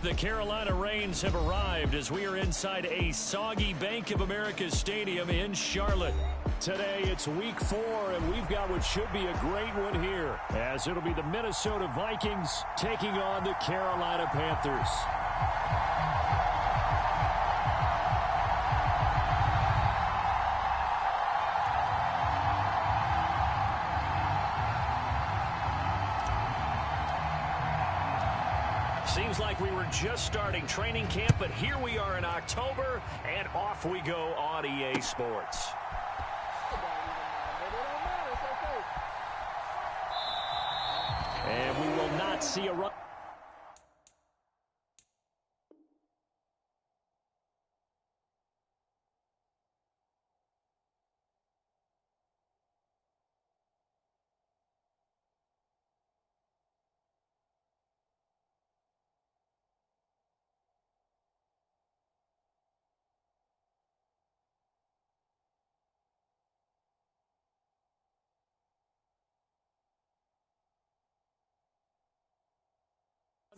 The Carolina Rains have arrived as we are inside a soggy Bank of America Stadium in Charlotte. Today it's week 4, and we've got what should be a great one here, as it'll be the Minnesota Vikings taking on the Carolina Panthers. Seems like we were just starting training camp, but here we are in October, and off we go on EA Sports. And we will not see a run.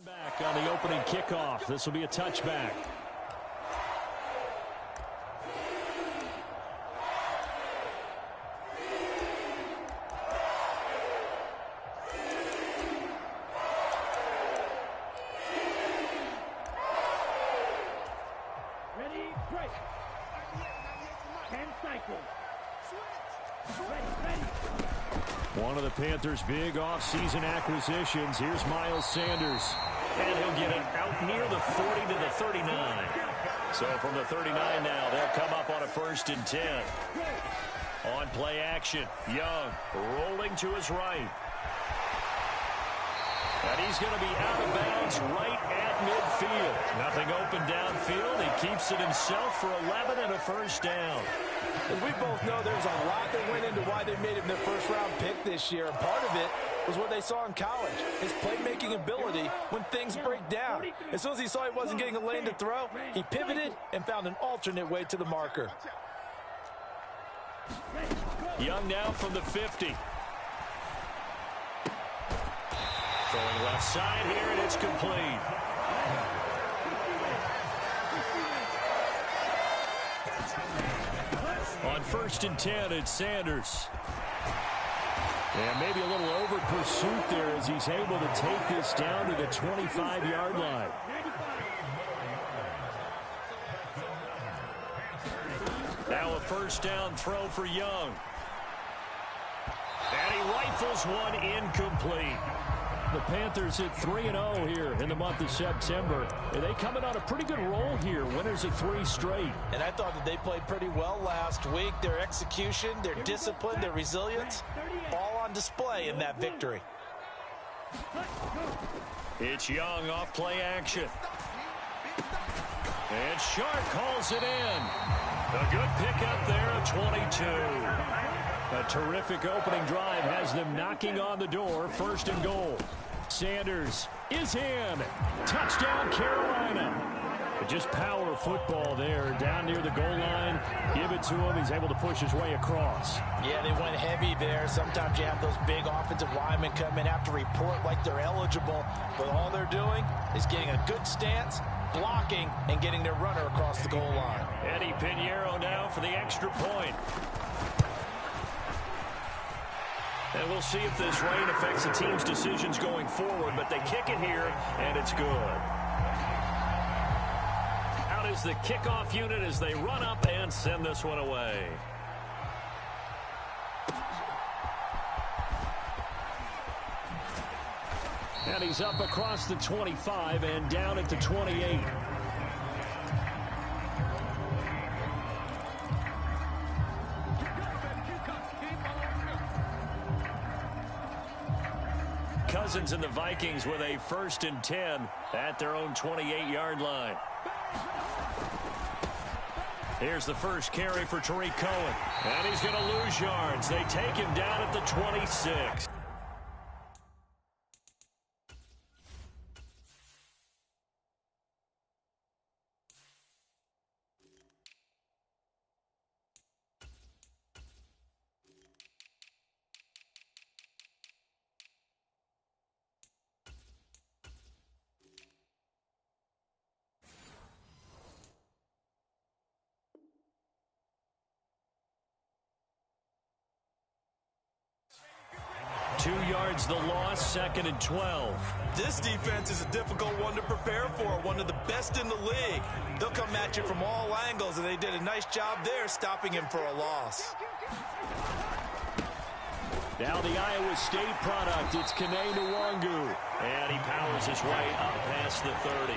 Back on the opening kickoff. This will be a touchback. Ready, break. 10 cycles. Ready. One of the Panthers' big offseason acquisitions. Here's Miles Sanders. And he'll get it out near the 40 to the 39. So from the 39 now, they'll come up on a 1st and 10. On play action, Young rolling to his right. And he's going to be out of bounds right at midfield. Nothing open downfield. He keeps it himself for 11 and a 1st down. As we both know, there's a lot that went into why they made him their first-round pick this year. And part of it was what they saw in college, his playmaking ability when things break down. As soon as he saw he wasn't getting a lane to throw, he pivoted and found an alternate way to the marker. Young now from the 50. Throwing left side here, and it's complete. On 1st and 10, it's Sanders. And maybe a little over pursuit there as he's able to take this down to the 25-yard line. Now a 1st down throw for Young. And he rifles one incomplete. The Panthers hit 3-0 here in the month of September. And they coming on a pretty good roll here. Winners of 3 straight. And I thought that they played pretty well last week. Their execution, their discipline, their resilience, all on display in that victory. It's Young off play action. And Sharp calls it in. A good pickup there at 22. A terrific opening drive has them knocking on the door. 1st and goal. Sanders is in. Touchdown, Carolina. Just power football there down near the goal line. Give it to him. He's able to push his way across. Yeah, they went heavy there. Sometimes you have those big offensive linemen come in, have to report like they're eligible. But all they're doing is getting a good stance, blocking, and getting their runner across the goal line. Eddie Pinheiro now for the extra point. And we'll see if this rain affects the team's decisions going forward, but they kick it here, and it's good. Out is the kickoff unit as they run up and send this one away. And he's up across the 25 and down at the 28. Cousins and the Vikings with a 1st and 10 at their own 28-yard line. Here's the first carry for Tariq Cohen. And he's going to lose yards. They take him down at the 26. 2 yards the loss, 2nd and 12. This defense is a difficult one to prepare for, one of the best in the league. They'll come at you from all angles, and they did a nice job there stopping him for a loss. Now the Iowa State product, it's Kene Nwangu. And he powers his way up past the 30.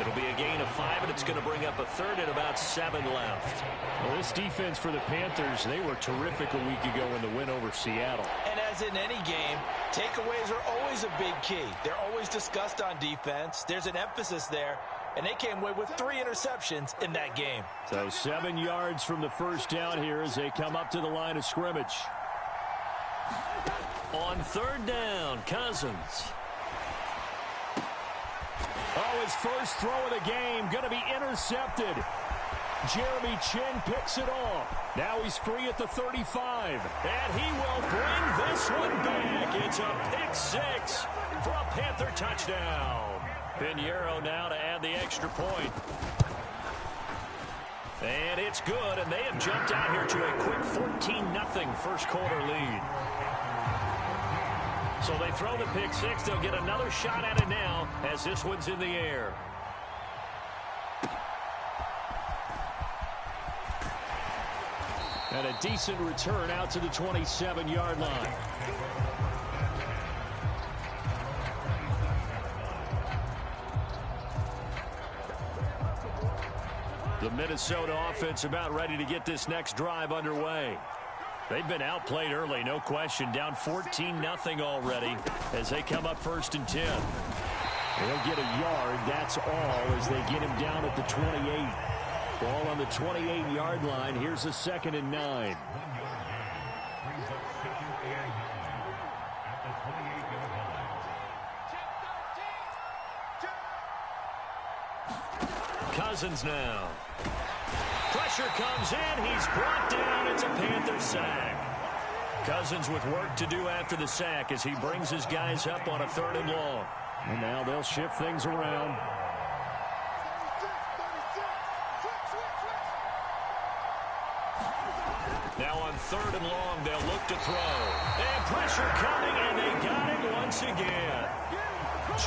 It'll be a gain of 5, and it's going to bring up a third and about 7 left. Well, this defense for the Panthers, they were terrific a week ago in the win over Seattle. And as in any game, takeaways are always a big key. They're always discussed on defense. There's an emphasis there, and they came away with 3 interceptions in that game. So 7 yards from the first down here as they come up to the line of scrimmage. On 3rd down, Cousins. Oh, his first throw of the game going to be intercepted. Jeremy Chin picks it off. Now he's free at the 35. And he will bring this one back. It's a pick-6 for a Panther touchdown. Pinheiro now to add the extra point. And it's good, and they have jumped out here to a quick 14-0 first quarter lead. So they throw the pick-6. They'll get another shot at it now as this one's in the air. And a decent return out to the 27-yard line. The Minnesota offense about ready to get this next drive underway. They've been outplayed early, no question. Down 14-0 already as they come up 1st and 10. They'll get a yard, that's all, as they get him down at the 28. Ball on the 28-yard line. Here's a 2nd and 9. Cousins now. Pressure comes in. He's brought down. It's a Panther sack. Cousins with work to do after the sack as he brings his guys up on a 3rd and long. And now they'll shift things around. Now on 3rd and long, they'll look to throw. And pressure coming, and they got it once again.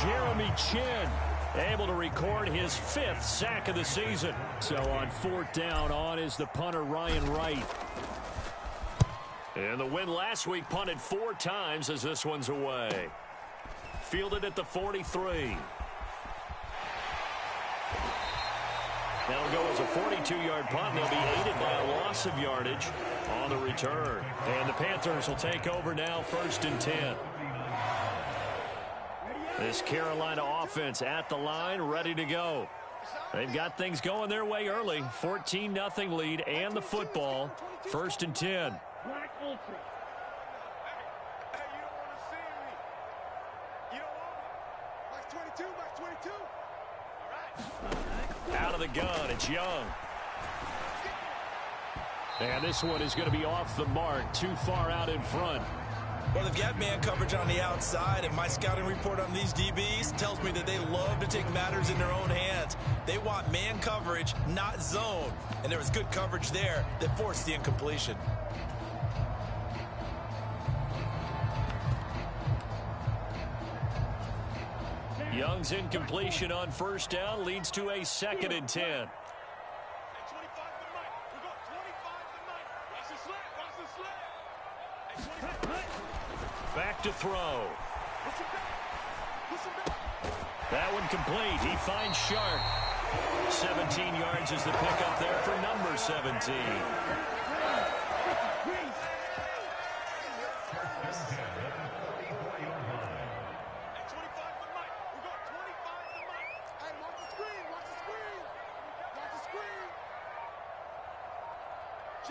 Jeremy Chin able to record his 5th sack of the season. So on 4th down, on is the punter Ryan Wright. And the win last week punted 4 times as this one's away. Fielded at the 43. That'll go as a 42-yard punt. They'll be aided by a loss of yardage on the return. And the Panthers will take over now 1st and 10. This Carolina offense at the line, ready to go. They've got things going their way early. 14-0 lead and the football. 1st and 10. Black Ultra. Hey, you don't want to see me. You don't want me. Max 22, Max 22. All right. Out of the gun, it's Young. And this one is going to be off the mark, too far out in front. Well, they've got man coverage on the outside, and my scouting report on these DBs tells me that they love to take matters in their own hands. They want man coverage, not zone. And there was good coverage there that forced the incompletion. Young's incompletion on 1st down leads to a 2nd and 10. Back to throw. That one complete. He finds Sharp. 17 yards is the pickup there for number 17.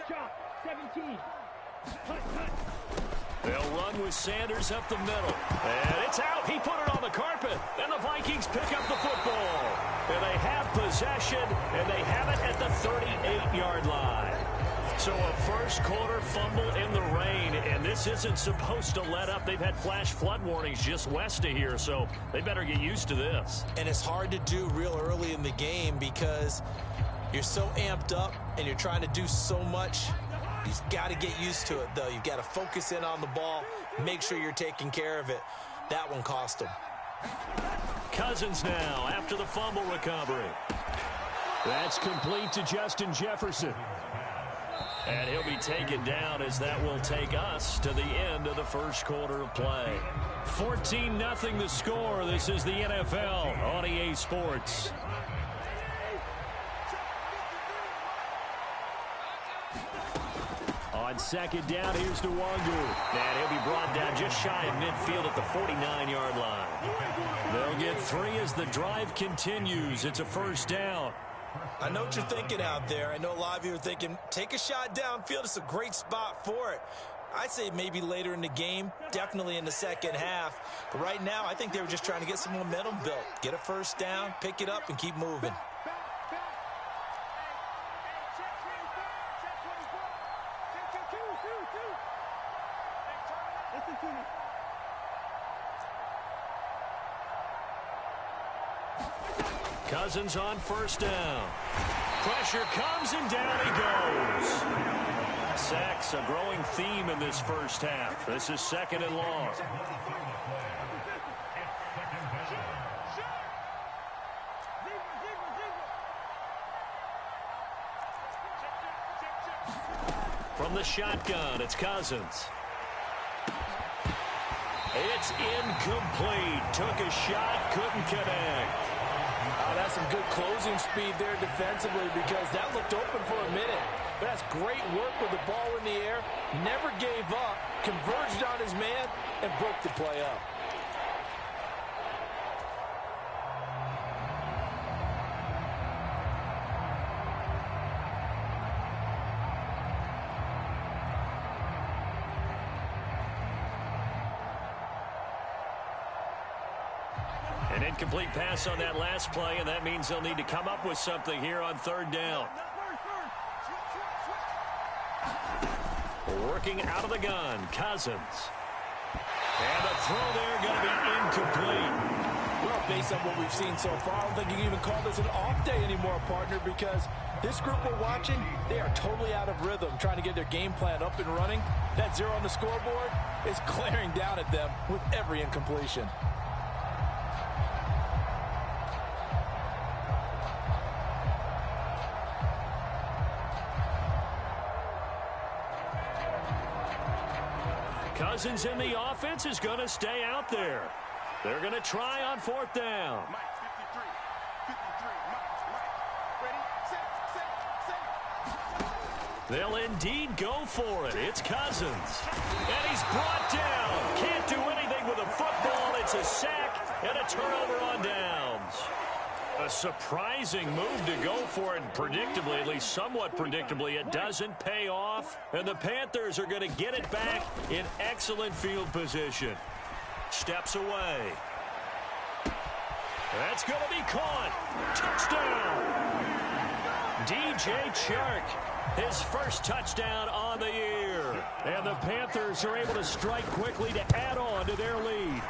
Chop, 17. They'll run with Sanders up the middle. And it's out. He put it on the carpet. And the Vikings pick up the football. And they have possession, and they have it at the 38-yard line. So a first quarter fumble in the rain, and this isn't supposed to let up. They've had flash flood warnings just west of here, so they better get used to this. And it's hard to do real early in the game because you're so amped up and you're trying to do so much He's got to get used to it, though. You've got to focus in on the ball, make sure you're taking care of it. That one cost him. Cousins now after the fumble recovery. That's complete to Justin Jefferson. And he'll be taken down as that will take us to the end of the first quarter of play. 14-0 the score. This is the NFL on EA Sports. On second down, here's Nwangu. And he'll be brought down just shy of midfield at the 49-yard line. They'll get 3 as the drive continues. It's a first down. I know what you're thinking out there. I know a lot of you are thinking, take a shot downfield. It's a great spot for it. I'd say maybe later in the game, definitely in the second half. But right now, I think they were just trying to get some momentum built. Get a first down, pick it up, and keep moving. Cousins on first down. Pressure comes and down he goes. Sacks a growing theme in this first half. This is second and long. From the shotgun, it's Cousins. It's incomplete. Took a shot, couldn't connect. Oh, that's some good closing speed there defensively because that looked open for a minute. But that's great work with the ball in the air. Never gave up, converged on his man, and broke the play up. An incomplete pass on that last play, and that means they'll need to come up with something here on third down. Working out of the gun, Cousins. And the throw there going to be incomplete. Well, based on what we've seen so far, I don't think you can even call this an off day anymore, partner, because this group we're watching, they are totally out of rhythm, trying to get their game plan up and running. That 0 on the scoreboard is glaring down at them with every incompletion. Cousins in the offense is going to stay out there. They're going to try on fourth down. They'll indeed go for it. It's Cousins. And he's brought down. Can't do anything with a football. It's a sack and a turnover on downs. A surprising move to go for it, and predictably, at least somewhat predictably, it doesn't pay off. And the Panthers are going to get it back in excellent field position. Steps away. That's going to be caught. Touchdown. DJ Chark, his first touchdown on the year. And the Panthers are able to strike quickly to add on to their lead.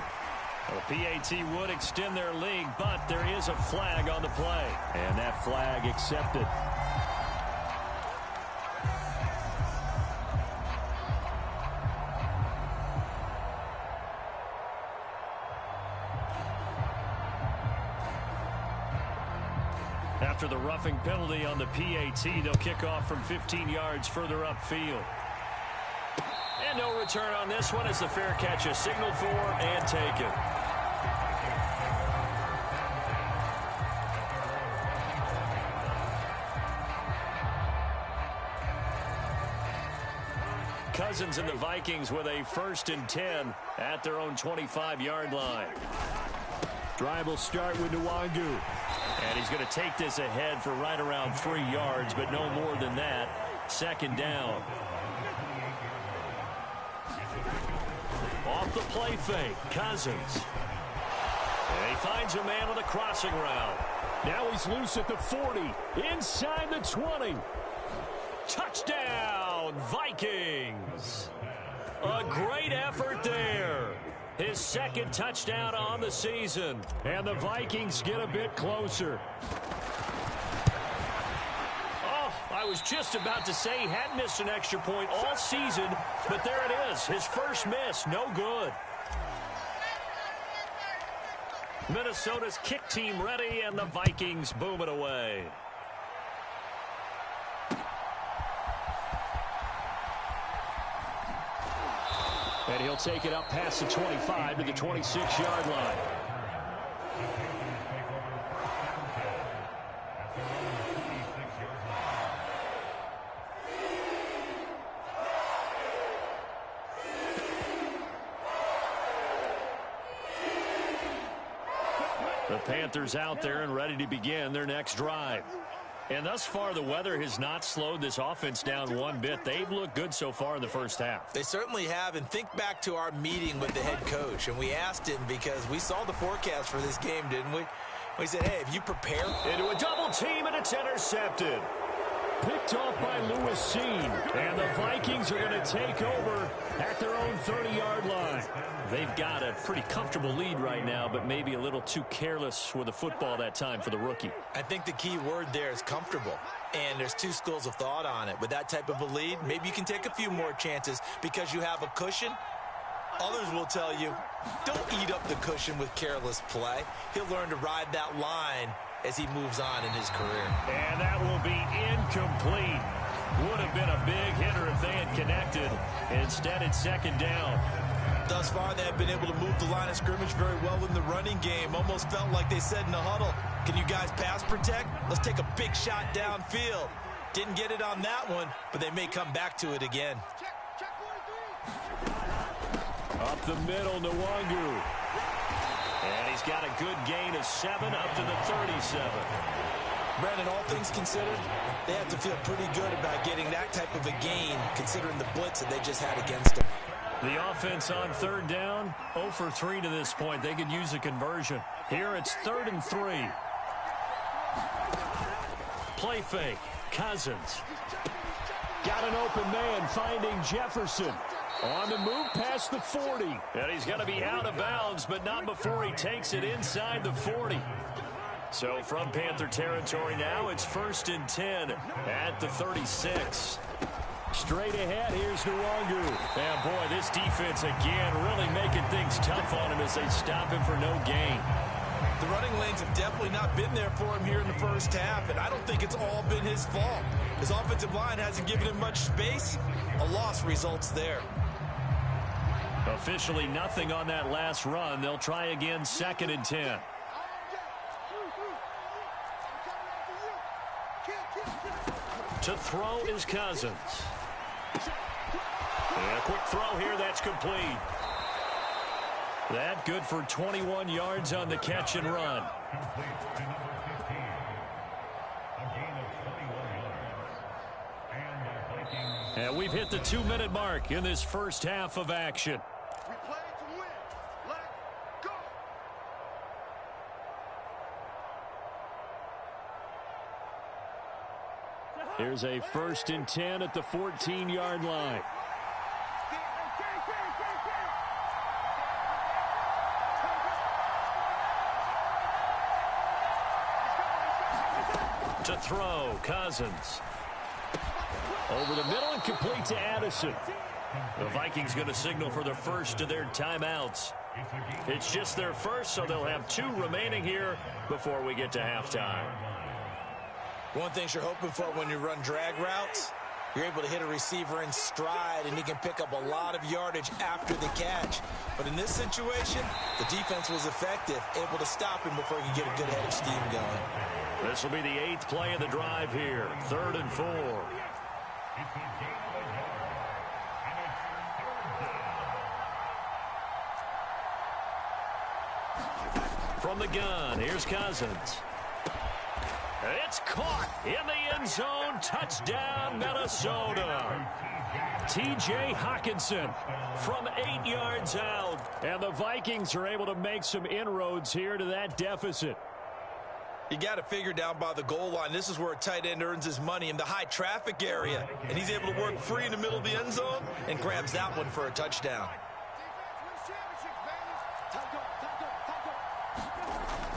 The PAT would extend their lead, but there is a flag on the play. And that flag accepted. After the roughing penalty on the PAT, they'll kick off from 15 yards further upfield. And no return on this one as the fair catch is signaled for and taken. Cousins and the Vikings with a 1st and 10 at their own 25-yard line. Drive will start with Nwangu. And he's going to take this ahead for right around 3 yards, but no more than that. Second down. Off the play fake, Cousins. And he finds a man on the crossing route. Now he's loose at the 40, inside the 20. Touchdown, Vikings. A great effort there. His second touchdown on the season. And the Vikings get a bit closer. Oh, I was just about to say he hadn't missed an extra point all season, but there it is. His first miss, no good. Minnesota's kick team ready, and the Vikings boom it away. And he'll take it up past the 25 to the 26-yard line. The Panthers out there and ready to begin their next drive. And thus far, the weather has not slowed this offense down one bit. They've looked good so far in the first half. They certainly have. And think back to our meeting with the head coach. And we asked him because we saw the forecast for this game, didn't we? We said, hey, have you prepared? Into a double team, and it's intercepted. Picked off by Lewis Seen. And the Vikings are going to take over at their own 30-yard line. They've got a pretty comfortable lead right now, but maybe a little too careless with the football that time for the rookie. I think the key word there is comfortable. And there's two schools of thought on it. With that type of a lead, maybe you can take a few more chances because you have a cushion. Others will tell you, don't eat up the cushion with careless play. He'll learn to ride that line as he moves on in his career. And that will be incomplete. Would have been a big hitter if they had connected. Instead, it's second down. Thus far, they have been able to move the line of scrimmage very well in the running game. Almost felt like they said in the huddle, can you guys pass protect? Let's take a big shot downfield. Didn't get it on that one, but they may come back to it again. Up the middle, Nwangu. And he's got a good gain of 7 up to the 37. Brandon, all things considered, they have to feel pretty good about getting that type of a gain, considering the blitz that they just had against them. The offense on third down, 0 for 3 to this point. They could use a conversion. Here it's 3rd and 3. Play fake. Cousins. Got an open man finding Jefferson. On the move past the 40. And he's going to be out of bounds, but not before he takes it inside the 40. So from Panther territory now, it's 1st and 10 at the 36. Straight ahead, here's Nwangu. And boy, this defense again really making things tough on him as they stop him for no gain. The running lanes have definitely not been there for him here in the first half, and I don't think it's all been his fault. His offensive line hasn't given him much space. A loss results there. Officially nothing on that last run. They'll try again, 2nd and 10. To throw is Cousins. And a quick throw here, that's complete. That good for 21 yards on the catch and run. And we've hit the 2-minute mark in this first half of action. We play to win. Let's go. Here's a 1st and 10 at the 14-yard line. To throw, Cousins. Over the middle and complete to Addison. The Vikings going to signal for the first of their timeouts. It's just their first, so they'll have 2 remaining here before we get to halftime. One thing you're hoping for when you run drag routes, you're able to hit a receiver in stride, and he can pick up a lot of yardage after the catch. But in this situation, the defense was effective, able to stop him before he could get a good head of steam going. This will be the 8th play of the drive here. 3rd and 4. From the gun, here's Cousins. It's caught in the end zone. Touchdown, Minnesota. T.J. Hockenson from 8 yards out. And the Vikings are able to make some inroads here to that deficit. You got to figure down by the goal line. This is where a tight end earns his money, in the high traffic area. And he's able to work free in the middle of the end zone and grabs that one for a touchdown.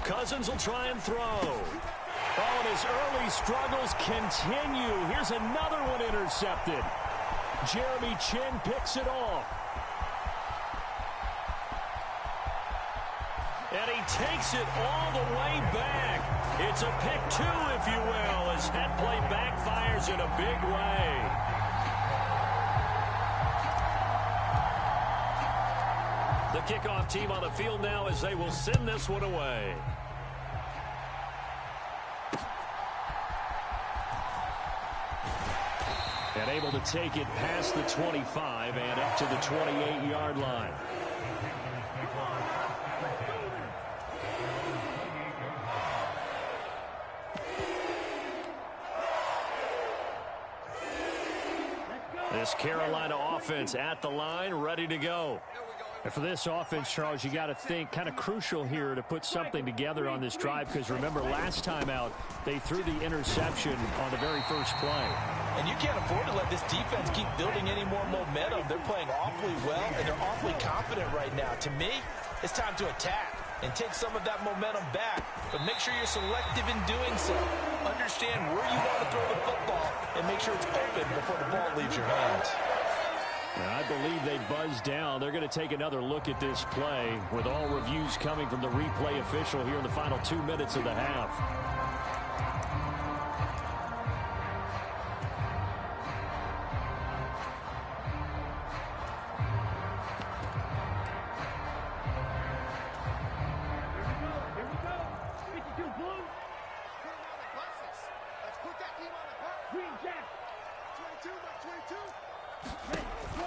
Cousins will try and throw. Oh, and his early struggles continue. Here's another one intercepted. Jeremy Chin picks it off. And he takes it all the way back. It's a pick two, if you will, as that play backfires in a big way. The kickoff team on the field now as they will send this one away. And able to take it past the 25 and up to the 28-yard line. This Carolina offense at the line, ready to go. And for this offense, Charles, you got to think kind of crucial here to put something together on this drive, because remember last time out they threw the interception on the very first play. And you can't afford to let this defense keep building any more momentum. They're playing awfully well, and they're awfully confident right now. To me, it's time to attack and take some of that momentum back, but make sure you're selective in doing so. Understand where you want to throw the football and make sure it's open before the ball leaves your hands. I believe they buzzed down. They're going to take another look at this play with all reviews coming from the replay official here in the final 2 minutes of the half.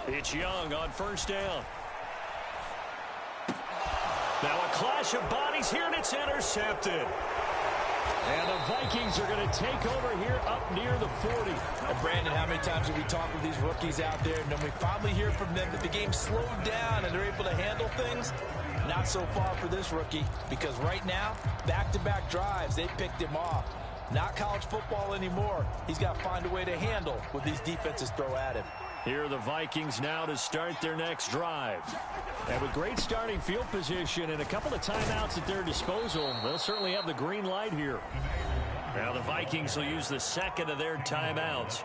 It's Young on first down. Now a clash of bodies here, and it's intercepted. And the Vikings are going to take over here up near the 40. And Brandon, how many times have we talked with these rookies out there, and then we finally hear from them that the game slowed down and they're able to handle things? Not so far for this rookie, because right now, back-to-back drives, they picked him off. Not college football anymore. He's got to find a way to handle what these defenses throw at him. Here are the Vikings now to start their next drive. And with great starting field position and a couple of timeouts at their disposal, they'll certainly have the green light here. Now the Vikings will use the second of their timeouts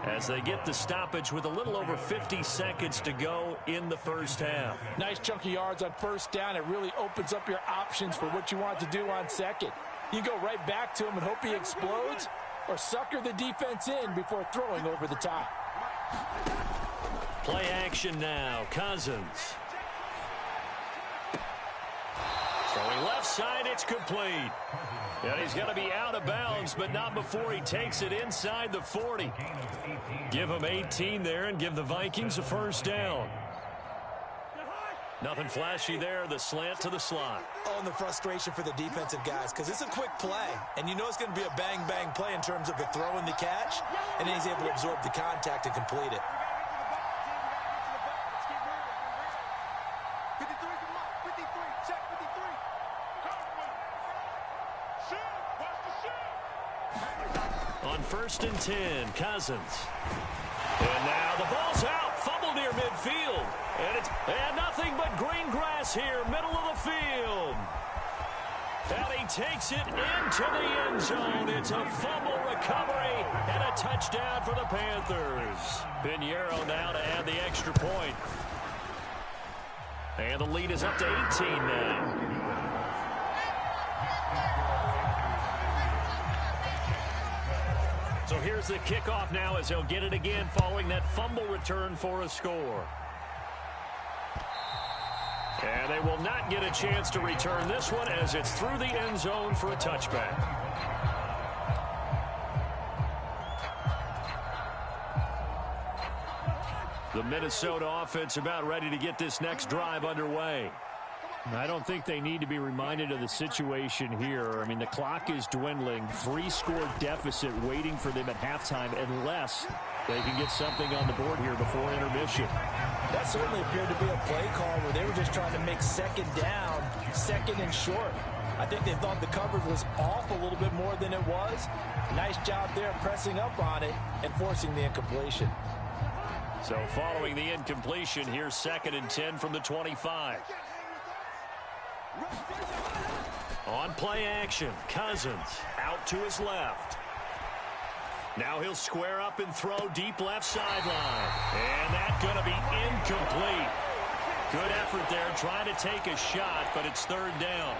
as they get the stoppage with a little over 50 seconds to go in the first half. Nice chunky yards on first down. It really opens up your options for what you want to do on second. You go right back to him and hope he explodes, or sucker the defense in before throwing over the top. Play action now. Cousins. Throwing left side, it's complete. And he's going to be out of bounds, but not before he takes it inside the 40. Give him 18 there and give the Vikings a first down. Nothing flashy there. The slant to the slot. Oh, and the frustration for the defensive guys, because it's a quick play, and you know it's going to be a bang-bang play in terms of the throw and the catch, and then he's able to absorb the contact and complete it. On 1st and 10, Cousins. And now the ball's out. Fumble near midfield. And nothing but green grass here, middle of the field. And he takes it into the end zone. It's a fumble recovery and a touchdown for the Panthers. Pinheiro now to add the extra point. And the lead is up to 18 now. So here's the kickoff now as they'll get it again following that fumble return for a score. And they will not get a chance to return this one as it's through the end zone for a touchback. The Minnesota offense about ready to get this next drive underway. I don't think they need to be reminded of the situation here. I mean, the clock is dwindling. 3-score deficit waiting for them at halftime unless they can get something on the board here before intermission. That certainly appeared to be a play call where they were just trying to make second down, second and short. I think they thought the coverage was off a little bit more than it was. Nice job there pressing up on it and forcing the incompletion. So following the incompletion, here's 2nd and 10 from the 25. On play action, Cousins out to his left. Now he'll square up and throw deep left sideline. And that's going to be incomplete. Good effort there, trying to take a shot, but it's third down.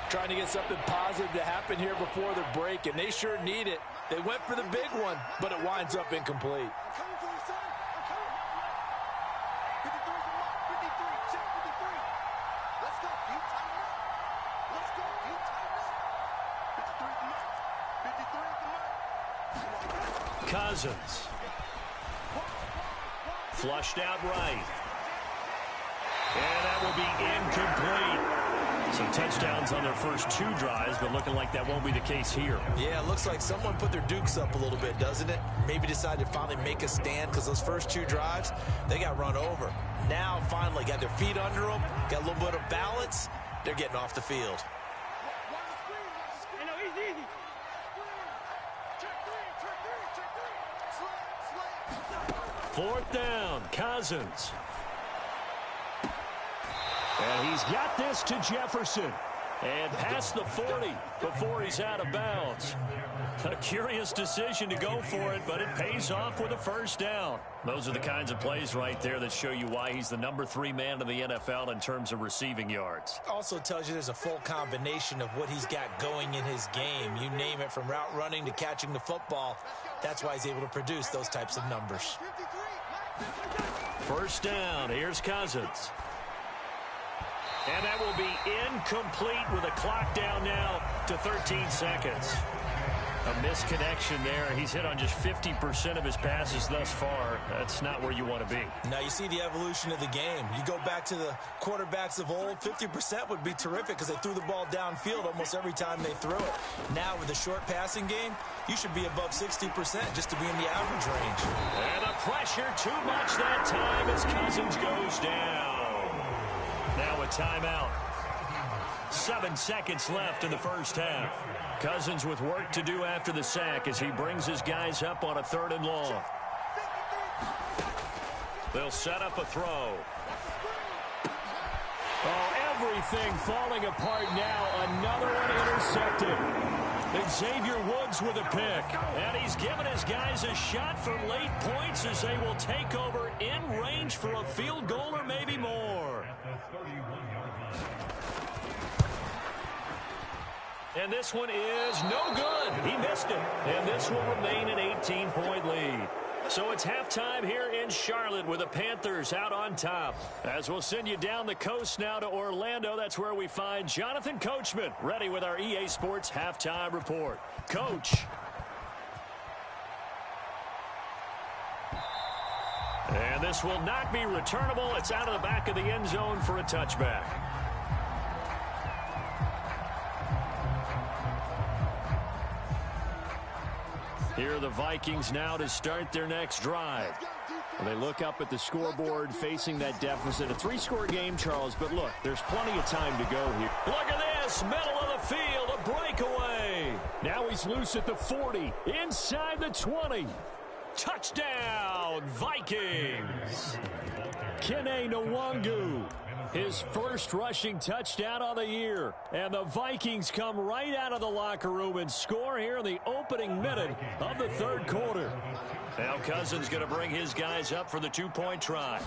Trying to get something positive to happen here before the break, and they sure need it. They went for the big one, but it winds up incomplete. Cousins. Flushed out right. And that will be incomplete. Some touchdowns on their first 2 drives, but looking like that won't be the case here. Yeah, it looks like someone put their dukes up a little bit, doesn't it? Maybe decided to finally make a stand because those first 2 drives, they got run over. Now, finally, got their feet under them, got a little bit of balance. They're getting off the field. Fourth down, Cousins. And he's got this to Jefferson. And past the 40 before he's out of bounds. A curious decision to go for it, but it pays off with a first down. Those are the kinds of plays right there that show you why he's the number 3 man in the NFL in terms of receiving yards. Also tells you there's a full combination of what he's got going in his game. You name it, from route running to catching the football. That's why he's able to produce those types of numbers. First down, here's Cousins. And that will be incomplete with a clock down now to 13 seconds. A misconnection there. He's hit on just 50% of his passes thus far. That's not where you want to be. Now you see the evolution of the game. You go back to the quarterbacks of old, 50% would be terrific because they threw the ball downfield almost every time they threw it. Now with the short passing game, you should be above 60% just to be in the average range. And the pressure too much that time as Cousins goes down. Now a timeout. 7 seconds left in the first half. Cousins with work to do after the sack as he brings his guys up on a 3rd and long. They'll set up a throw. Oh, everything falling apart now. Another one intercepted. Xavier Woods with a pick. And he's given his guys a shot for late points as they will take over in range for a field goal or maybe more. And this one is no good. He missed it. And this will remain an 18-point lead. So it's halftime here in Charlotte with the Panthers out on top. As we'll send you down the coast now to Orlando, that's where we find Jonathan Coachman ready with our EA Sports halftime report. Coach. And this will not be returnable. It's out of the back of the end zone for a touchback. Here are the Vikings now to start their next drive. They look up at the scoreboard facing that deficit. A 3-score game, Charles, but look, there's plenty of time to go here. Look at this, middle of the field, a breakaway. Now he's loose at the 40, inside the 20. Touchdown, Vikings. Kene Nwangu, his first rushing touchdown of the year. And the Vikings come right out of the locker room and score here in the opening minute of the 3rd quarter. Now Cousins going to bring his guys up for the 2-point try.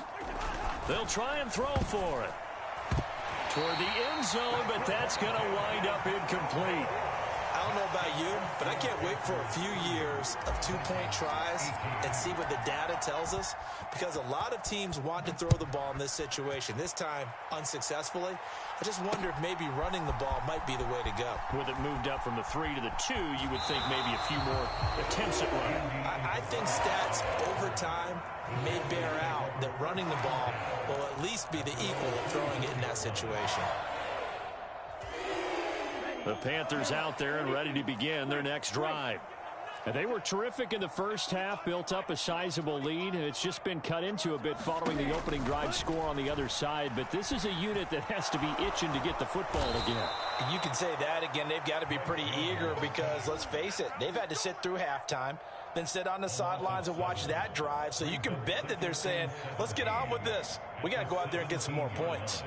They'll try and throw for it. Toward the end zone, but that's going to wind up incomplete. I don't know about you, but I can't wait for a few years of 2-point tries and see what the data tells us, because a lot of teams want to throw the ball in this situation. This time, unsuccessfully. I just wonder if maybe running the ball might be the way to go. With it moved up from the 3 to the 2, you would think maybe a few more attempts at running. I think stats over time may bear out that running the ball will at least be the equal of throwing it in that situation. The Panthers out there and ready to begin their next drive. And they were terrific in the first half, built up a sizable lead, and it's just been cut into a bit following the opening drive score on the other side. But this is a unit that has to be itching to get the football again. You can say that again. They've got to be pretty eager because, let's face it, they've had to sit through halftime, then sit on the sidelines and watch that drive. So you can bet that they're saying, let's get on with this. We got to go out there and get some more points.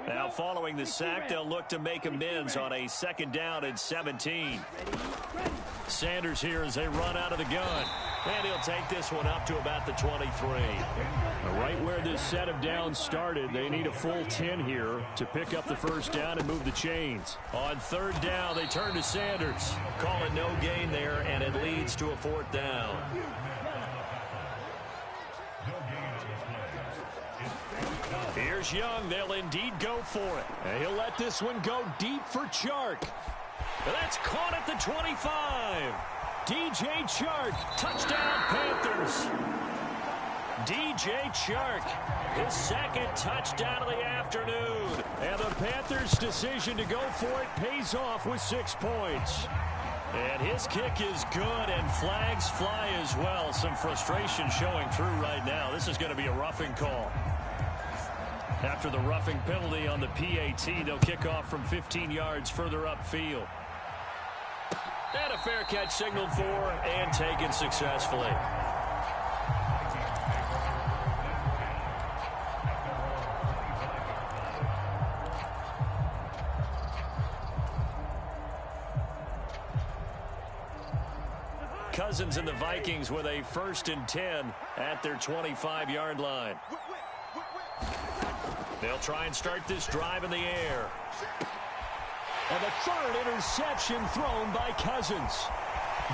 Now following the sack, they'll look to make amends on a 2nd down and 17. Sanders here as they run out of the gun. And he'll take this one up to about the 23. Right where this set of downs started, they need a full 10 here to pick up the 1st down and move the chains. On 3rd down, they turn to Sanders. Call it no gain there, and it leads to a 4th down. Here's Young. They'll indeed go for it. And he'll let this one go deep for Chark. That's caught at the 25. DJ Chark. Touchdown, Panthers. DJ Chark, his 2nd touchdown of the afternoon. And the Panthers' decision to go for it pays off with 6 points. And his kick is good, and flags fly as well. Some frustration showing through right now. This is going to be a roughing call. After the roughing penalty on the PAT, they'll kick off from 15 yards further upfield. And a fair catch signaled for and taken successfully. Cousins and the Vikings with a 1st and 10 at their 25-yard line. They'll try and start this drive in the air. And the 3rd interception thrown by Cousins.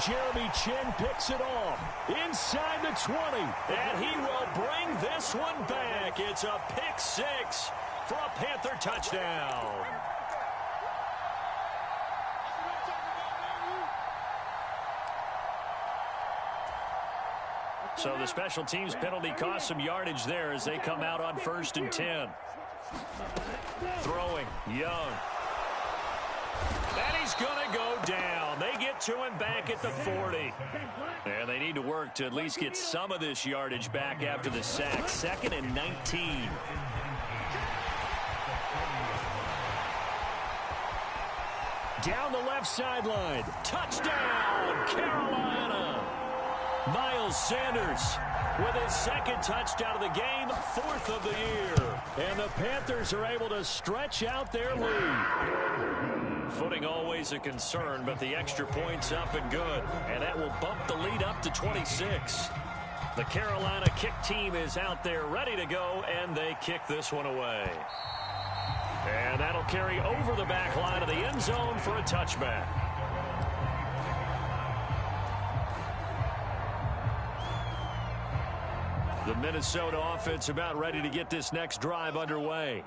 Jeremy Chin picks it off inside the 20. And he will bring this one back. It's a pick 6 for a Panther touchdown. So the special teams penalty cost some yardage there as they come out on 1st and 10. Throwing, Young. And he's going to go down. They get to him back at the 40. And they need to work to at least get some of this yardage back after the sack. 2nd and 19. Down the left sideline. Touchdown, Carolina. Miles Sanders with his 2nd touchdown of the game, 4th of the year. And the Panthers are able to stretch out their lead. Footing always a concern, but the extra point's up and good. And that will bump the lead up to 26. The Carolina kick team is out there ready to go, and they kick this one away. And that'll carry over the back line of the end zone for a touchback. The Minnesota offense about ready to get this next drive underway.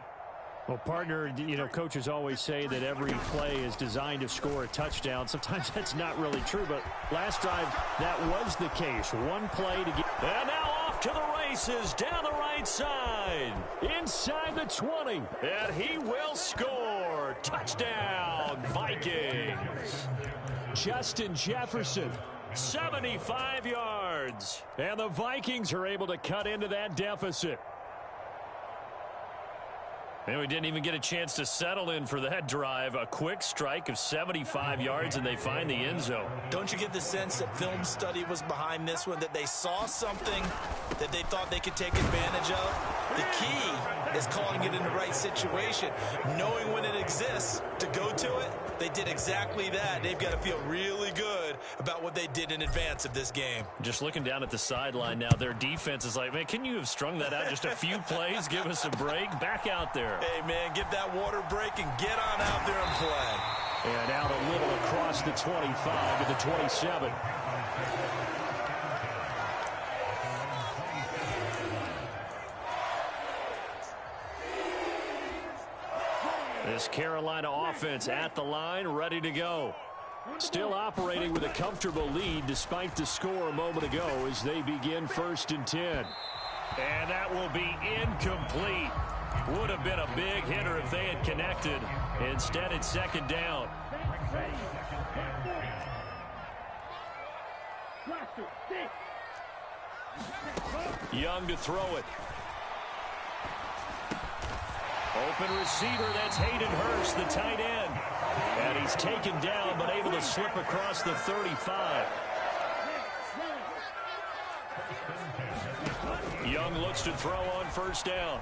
Well, partner, you know, coaches always say that every play is designed to score a touchdown. Sometimes that's not really true, but last drive, that was the case. One play to get... And now off to the races down the right side. Inside the 20. And he will score. Touchdown, Vikings. Justin Jefferson. 75 yards. And the Vikings are able to cut into that deficit. And we didn't even get a chance to settle in for that drive. A quick strike of 75 yards, and they find the end zone. Don't you get the sense that film study was behind this one, that they saw something that they thought they could take advantage of? The key is calling it in the right situation, knowing when it exists to go to it. They did exactly that. They've got to feel really good about what they did in advance of this game. Just looking down at the sideline now, their defense is like, man, can you have strung that out just a few plays? Give us a break. Back out there. Hey, man, get that water break and get on out there and play. And out a little across the 25 to the 27. This Carolina offense at the line, ready to go. Still operating with a comfortable lead despite the score a moment ago as they begin 1st and 10. And that will be incomplete. Would have been a big hitter if they had connected. Instead, it's 2nd down. Young to throw it. Open receiver, that's Hayden Hurst, the tight end. And he's taken down, but able to slip across the 35. Young looks to throw on 1st down.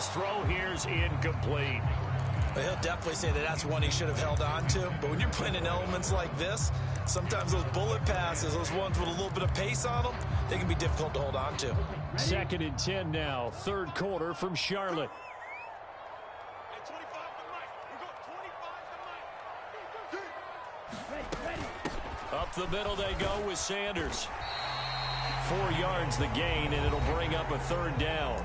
his throw here's incomplete. But he'll definitely say that that's one he should have held on to. But when you're playing in elements like this, sometimes those bullet passes, those ones with a little bit of pace on them, they can be difficult to hold on to. 2nd and 10 now, 3rd quarter from Charlotte. Up the middle they go with Sanders. 4 yards the gain, and it'll bring up a 3rd down.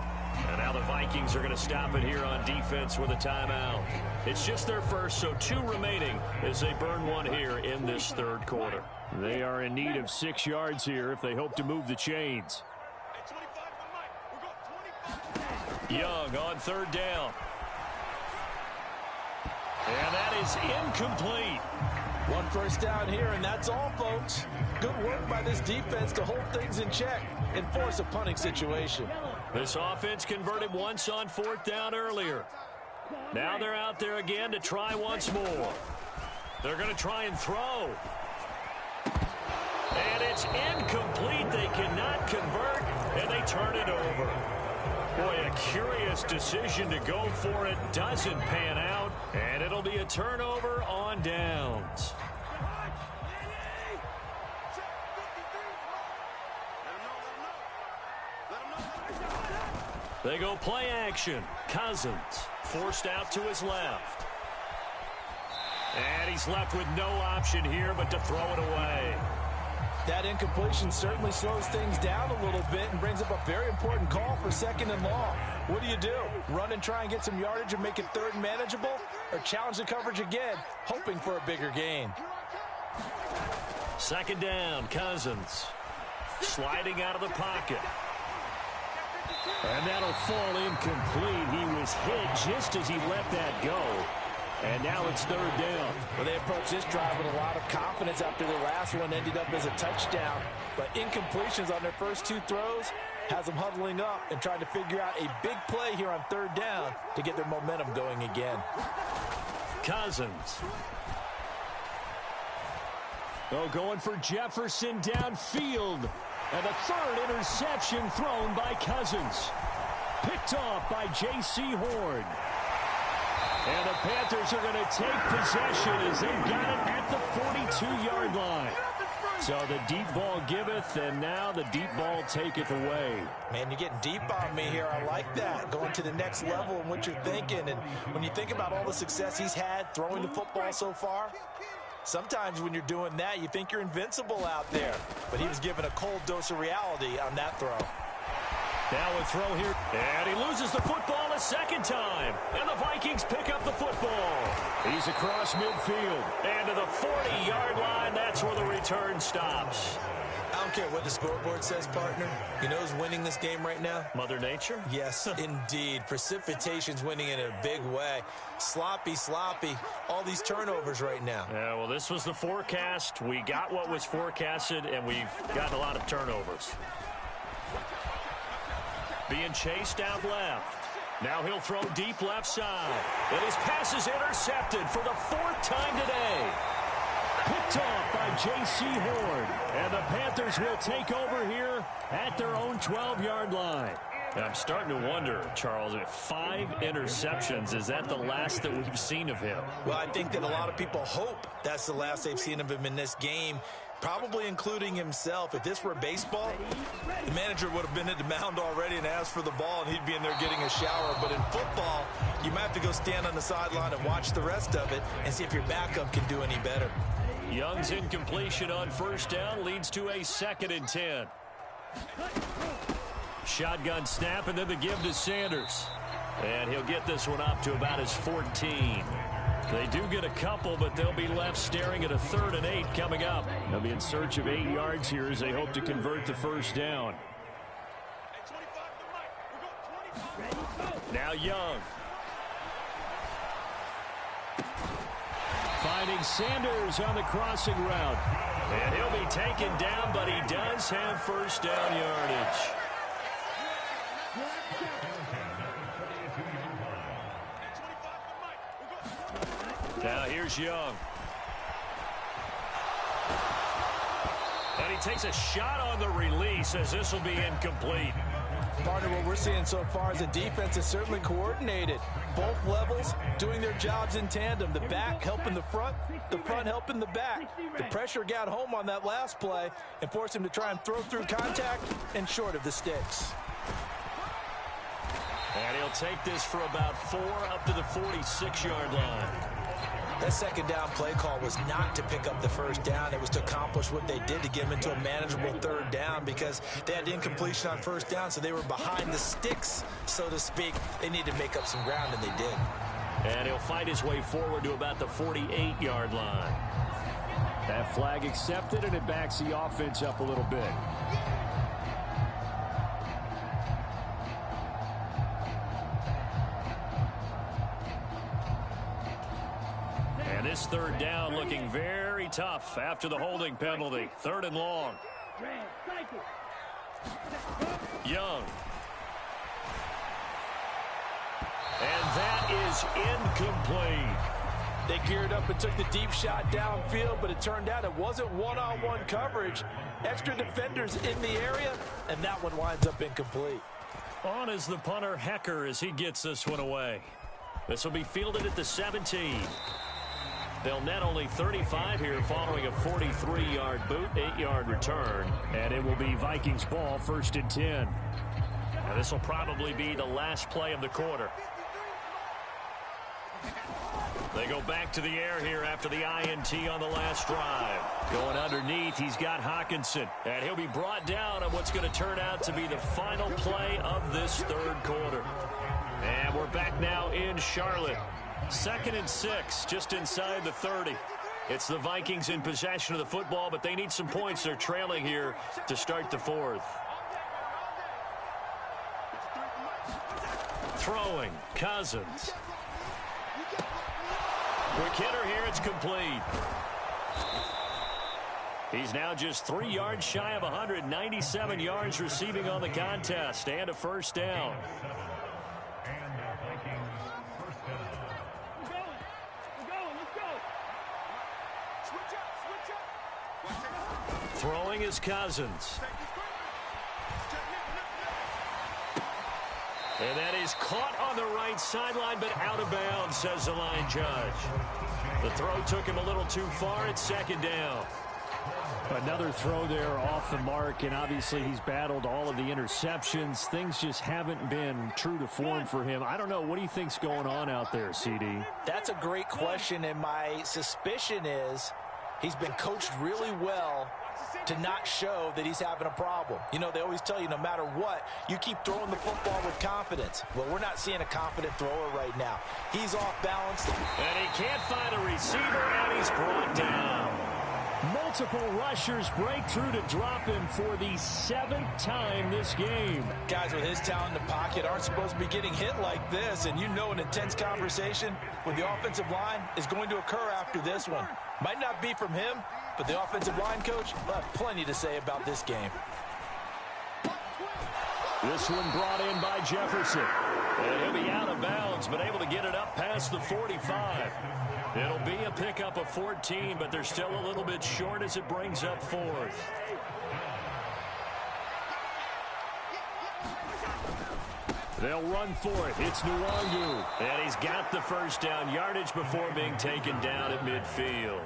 And now the Vikings are going to stop it here on defense with a timeout. It's just their first, so 2 remaining as they burn one here in this 3rd quarter. They are in need of 6 yards here if they hope to move the chains. Young on 3rd down. And that is incomplete. 1 first down here, and that's all, folks. Good work by this defense to hold things in check and force a punting situation. This offense converted once on 4th down earlier. Now they're out there again to try once more. They're going to try and throw. And it's incomplete. They cannot convert, and they turn it over. Boy, a curious decision to go for it. Doesn't pan out, and it'll be a turnover on downs. They go play action. Cousins forced out to his left. And he's left with no option here but to throw it away. That incompletion certainly slows things down a little bit and brings up a very important call for 2nd and long. What do? Run and try and get some yardage and make it 3rd and manageable? Or challenge the coverage again, hoping for a bigger gain? 2nd down, Cousins. Sliding out of the pocket. And that'll fall incomplete. He was hit just as he let that go. And now it's 3rd down. Well, they approach this drive with a lot of confidence after their last one ended up as a touchdown. But incompletions on their first 2 throws has them huddling up and trying to figure out a big play here on 3rd down to get their momentum going again. Cousins. Oh, going for Jefferson downfield. And the 3rd interception thrown by Cousins. Picked off by J.C. Horn. And the Panthers are going to take possession as they've got it at the 42-yard line. So the deep ball giveth, and now the deep ball taketh away. Man, you're getting deep on me here. I like that. Going to the next level in what you're thinking. And when you think about all the success he's had throwing the football so far, sometimes when you're doing that, you think you're invincible out there. But he was given a cold dose of reality on that throw. Now a throw here, and he loses the football a 2nd time. And the Vikings pick up the football. He's across midfield. And to the 40-yard line, that's where the return stops. I don't care what the scoreboard says, partner. You know who's winning this game right now? Mother Nature? Yes, indeed. Precipitation's winning in a big way. Sloppy. All these turnovers right now. Yeah, well, this was the forecast. We got what was forecasted, and we've gotten a lot of turnovers. Being chased out left. Now he'll throw deep left side. And his pass is intercepted for the 4th time today. Picked off by J.C. Horn. And the Panthers will take over here at their own 12-yard line. I'm starting to wonder, Charles, if 5 interceptions, is that the last that we've seen of him? Well, I think that a lot of people hope that's the last they've seen of him in this game, probably including himself. If this were baseball, the manager would have been at the mound already and asked for the ball, and he'd be in there getting a shower. But in football, you might have to go stand on the sideline and watch the rest of it and see if your backup can do any better. Young's incompletion on 1st down leads to a 2nd and 10. Shotgun snap, and then the give to Sanders. And he'll get this one up to about his 14. They do get a couple, but they'll be left staring at a 3rd and 8 coming up. They'll be in search of 8 yards here as they hope to convert the 1st down. Now Young. Finding Sanders on the crossing route. And he'll be taken down, but he does have 1st down yardage. Now here's Young. And he takes a shot on the release as this will be incomplete. Partner, what we're seeing so far is the defense is certainly coordinated. Both levels doing their jobs in tandem. The back helping the front helping the back. The pressure got home on that last play and forced him to try and throw through contact and short of the sticks. And he'll take this for about 4 up to the 46-yard line. That second down play call was not to pick up the first down. It was to accomplish what they did to get them into a manageable third down because they had incompletion on first down, so they were behind the sticks, so to speak. They needed to make up some ground, and they did. And he'll fight his way forward to about the 48-yard line. That flag accepted, and it backs the offense up a little bit. And this third down looking very tough after the holding penalty. 3rd and long. Young. And that is incomplete. They geared up and took the deep shot downfield, but it turned out it wasn't one-on-one coverage. Extra defenders in the area, and that one winds up incomplete. On is the punter, Hecker, as he gets this one away. This will be fielded at the 17. They'll net only 35 here following a 43-yard boot, 8-yard return. And it will be Vikings ball, 1st and 10. And this will probably be the last play of the quarter. They go back to the air here after the INT on the last drive. Going underneath, he's got Hawkinson. And he'll be brought down on what's going to turn out to be the final play of this 3rd quarter. And we're back now in Charlotte. 2nd and 6, just inside the 30. It's the Vikings in possession of the football, but they need some points. They're trailing here to start the 4th. Throwing, Cousins. Quick hitter here, it's complete. He's now just 3 yards shy of 197 yards receiving on the contest and a 1st down. Throwing is Cousins. And that is caught on the right sideline, but out of bounds, says the line judge. The throw took him a little too far. It's 2nd down. Another throw there off the mark, and obviously he's battled all of the interceptions. Things just haven't been true to form for him. I don't know. What do you think's going on out there, CD? That's a great question, and my suspicion is he's been coached really well to not show that he's having a problem. You know, they always tell you no matter what, you keep throwing the football with confidence. Well, we're not seeing a confident thrower right now. He's off balance. And he can't find a receiver, and he's brought down. Multiple rushers break through to drop him for the 7th time this game. Guys with his talent in the pocket aren't supposed to be getting hit like this, and you know an intense conversation with the offensive line is going to occur after this one. Might not be from him, but the offensive line coach will have plenty to say about this game. This one brought in by Jefferson. And he'll be out of bounds, but able to get it up past the 45. It'll be a pickup of 14, but they're still a little bit short as it brings up 4th. They'll run for it. It's Nwangu. And he's got the 1st down yardage before being taken down at midfield.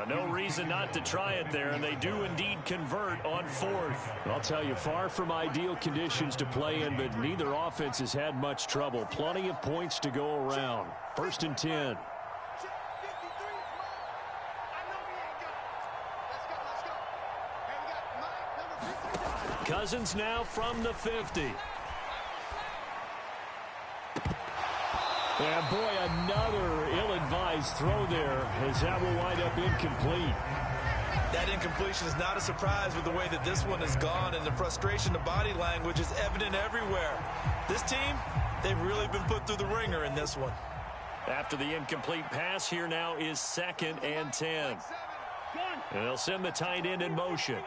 No reason not to try it there, and they do indeed convert on 4th. I'll tell you, far from ideal conditions to play in, but neither offense has had much trouble. Plenty of points to go around. 1st and 10. Cousins now from the 50. And boy, another ill-advised throw there, as that will wind up incomplete. That incompletion is not a surprise with the way that this one has gone, and the frustration, the body language is evident everywhere. This team, they've really been put through the ringer in this one. After the incomplete pass, here now is 2nd and 10. And they'll send the tight end in motion.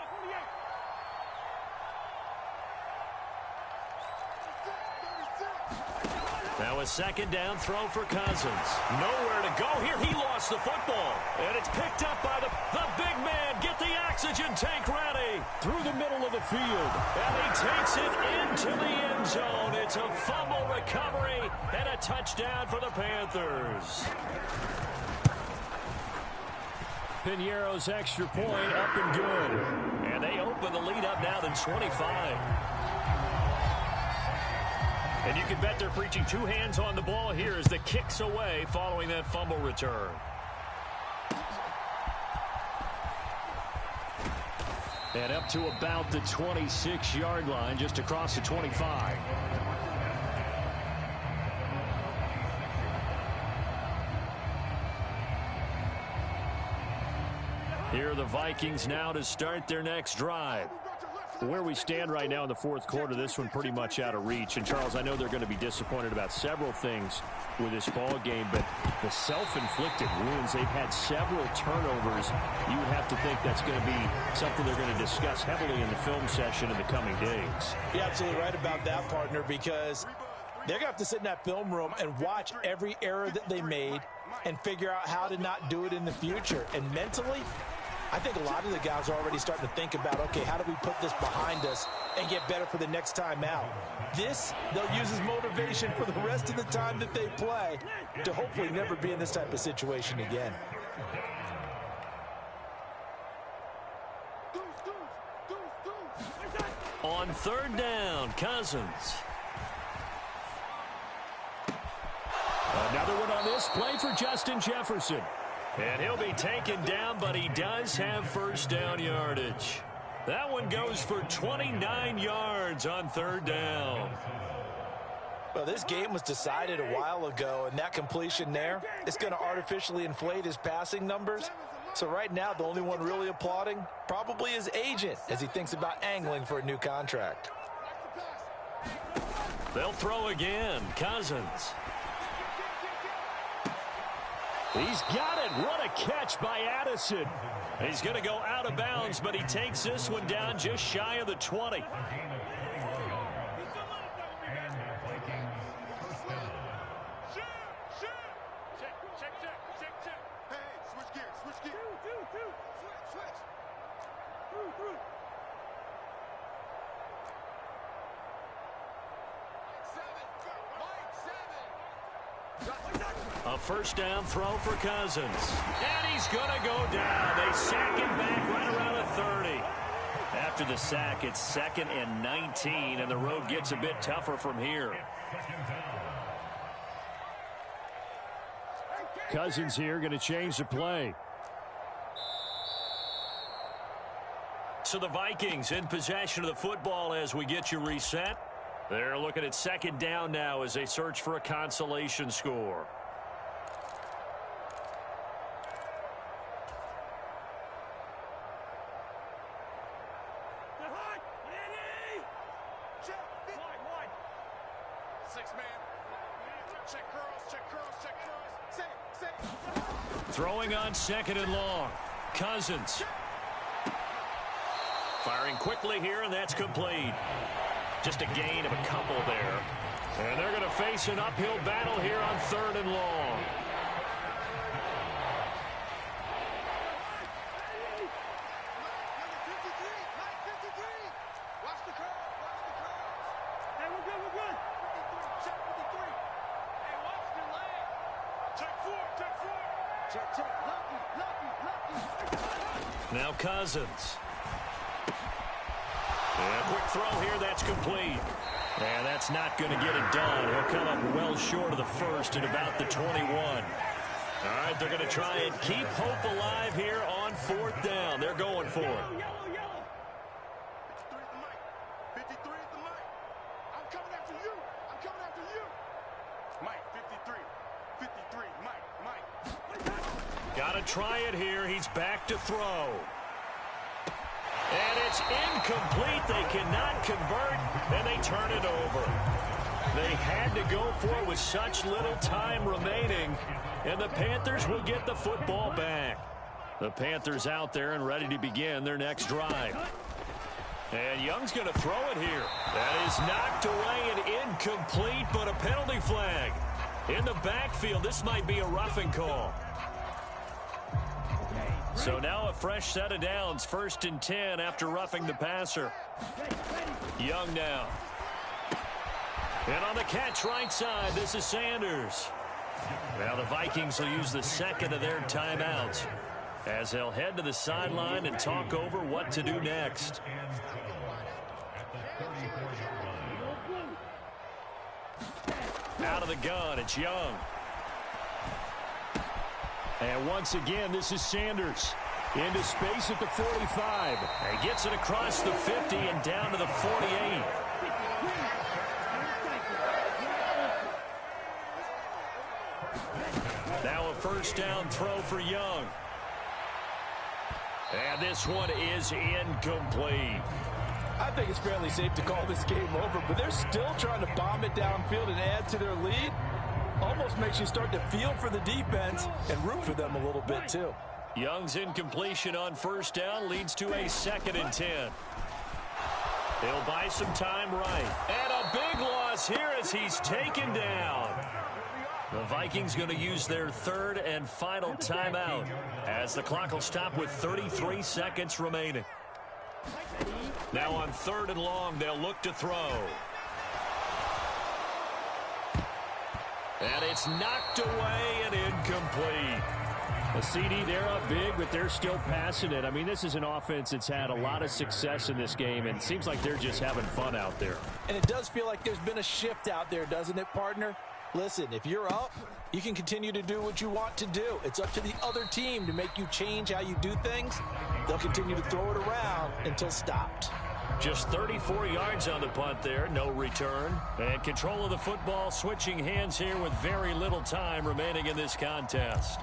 Now So a second down throw for Cousins. Nowhere to go here. He lost the football. And it's picked up by the big man. Get the oxygen tank ready. Through the middle of the field. And he takes it into the end zone. It's a fumble recovery and a touchdown for the Panthers. Piñeiro's extra point up and good. And they open the lead up now to 25. And you can bet they're preaching two hands on the ball here as the kick's away following that fumble return. And up to about the 26-yard line, just across the 25. Here are the Vikings now to start their next drive. Where we stand right now in the fourth quarter, this one pretty much out of reach. And, Charles, I know they're going to be disappointed about several things with this ball game, but the self-inflicted wounds, they've had several turnovers. You would have to think that's going to be something they're going to discuss heavily in the film session in the coming days. You're absolutely right about that, partner, because they're going to have to sit in that film room and watch every error that they made and figure out how to not do it in the future. And mentally, I think a lot of the guys are already starting to think about, okay, how do we put this behind us and get better for the next time out? This, they'll use as motivation for the rest of the time that they play to hopefully never be in this type of situation again. On third down, Cousins. Another one on this play for Justin Jefferson. And he'll be taken down, but he does have first down yardage. That one goes for 29 yards on third down. Well, this game was decided a while ago, and that completion there is going to artificially inflate his passing numbers. So right now, the only one really applauding probably his agent as he thinks about angling for a new contract. They'll throw again. Cousins. He's got it. What a catch by Addison. He's going to go out of bounds, but he takes this one down just shy of the 20. A first down throw for Cousins. And he's going to go down. They sack him back right around the 30. After the sack, it's 2nd and 19, and the road gets a bit tougher from here. Cousins here going to change the play. So the Vikings in possession of the football as we get you reset. They're looking at second down now as they search for a consolation score. Throwing on 2nd and long. Cousins. Firing quickly here, and that's complete. Just a gain of a couple there. And they're going to face an uphill battle here on 3rd and long. Now Cousins. And a quick throw here, that's complete. And that's not going to get it done. He'll come up well short of the first at about the 21. All right, they're going to try and keep hope alive here on 4th down. They're going for it. 53 is the mic. I'm coming after you. I'm coming after you. Mike, 53. 53, Mike. Got to try it here. He's back to throw. And it's incomplete. They cannot convert, and they turn it over. They had to go for it with such little time remaining, and the Panthers will get the football back. The Panthers out there and ready to begin their next drive. And Young's going to throw it here. That is knocked away and incomplete, but a penalty flag. In the backfield, this might be a roughing call. So now a fresh set of downs, 1st and 10 after roughing the passer. Young now. And on the catch right side, this is Sanders. Now the Vikings will use the second of their timeouts as they'll head to the sideline and talk over what to do next. Out of the gun, it's Young. And once again, this is Sanders. Into space at the 45. And gets it across the 50 and down to the 48. Now a first down throw for Young. And this one is incomplete. I think it's fairly safe to call this game over, but they're still trying to bomb it downfield and add to their lead. Almost makes you start to feel for the defense and root for them a little bit, too. Young's incompletion on first down leads to a 2nd and 10. He'll buy some time right. And a big loss here as he's taken down. The Vikings going to use their 3rd and final timeout as the clock will stop with 33 seconds remaining. Now on 3rd and long, they'll look to throw. And it's knocked away and incomplete. A CD, they're up big, but they're still passing it. I mean, this is an offense that's had a lot of success in this game, and it seems like they're just having fun out there. And it does feel like there's been a shift out there, doesn't it, partner? Listen, if you're up, you can continue to do what you want to do. It's up to the other team to make you change how you do things. They'll continue to throw it around until stopped. Just 34 yards on the punt there, no return. And control of the football switching hands here with very little time remaining in this contest.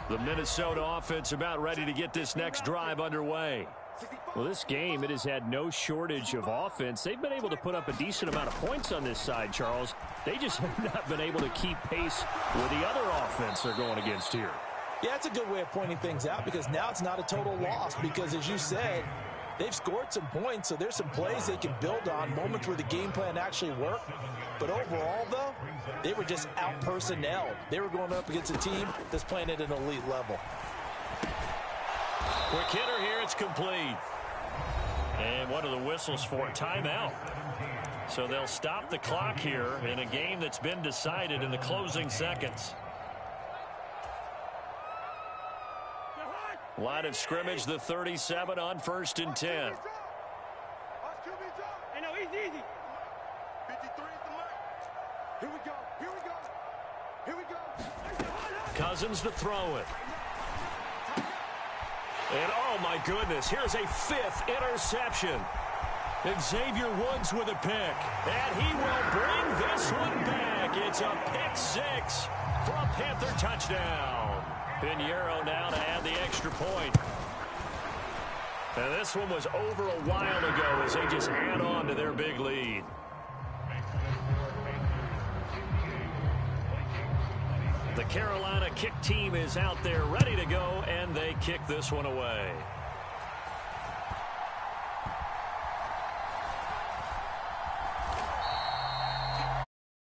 The Minnesota offense about ready to get this next drive underway. Well, this game, it has had no shortage of offense. They've been able to put up a decent amount of points on this side, Charles. They just have not been able to keep pace with the other offense they're going against here. Yeah, it's a good way of pointing things out because now it's not a total loss because, as you said, they've scored some points, so there's some plays they can build on, moments where the game plan actually worked. But overall, though, they were just out-personnelled. They were going up against a team that's playing at an elite level. Quick hitter here, it's complete. And what are the whistles for? Timeout. So they'll stop the clock here in a game that's been decided in the closing seconds. Line of scrimmage, the 37 on 1st and 10. Hey, no, easy. 53 is the mark. Here we go. Cousins to throw it. And oh my goodness, here's a 5th interception. And Xavier Woods with a pick. And he will bring this one back. It's a pick 6 for a Panther touchdown. Pinheiro now to add the extra point. And this one was over a while ago as they just add on to their big lead. The Carolina kick team is out there ready to go, and they kick this one away.